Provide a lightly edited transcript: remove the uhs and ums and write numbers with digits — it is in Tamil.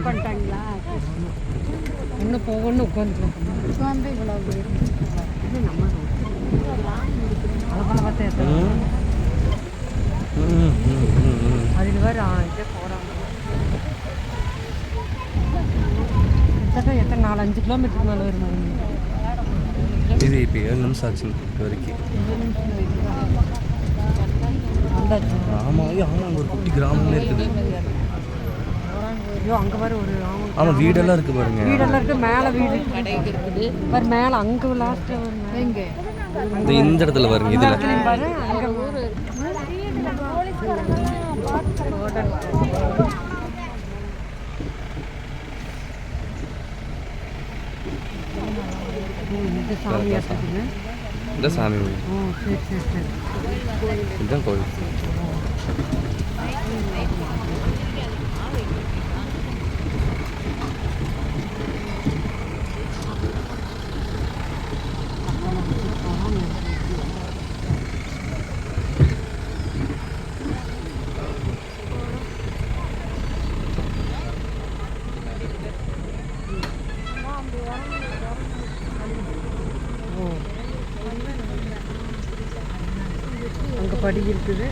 பண்ணிட்டாங்களா? இன்னும் போகணும்னு உட்காந்து இவ்வளோ இது நம்ம அதை பார்த்தா அதுக்கு வேறு இதே போகிறாங்க. எத்தனை 4-5 கிலோமீட்டருக்கு மேலே வருமாங்க. இது இப்போ 7 நிமிஷம் ஆச்சு வரைக்கும். ஆமாம் ஆமாம், ஒரு குட்டி கிராமமே இருக்குது. ஐயோ அங்கே வர ஒரு ஆமாம் வீடெல்லாம் இருக்குது பாருங்க. வீடெல்லாம் இருக்குது. மேலே வீடு இருக்குது பாரு. மேலே அங்கே லாஸ்ட்டு இங்கே இந்த இடத்துல பாருங்க. இதில் பாரு அங்கே இந்த சாமியாக இருக்குது. இந்த சாமி கோயில். சரி சரி சரி. இதுதான் கோயில். அங்கே படி இருக்குது.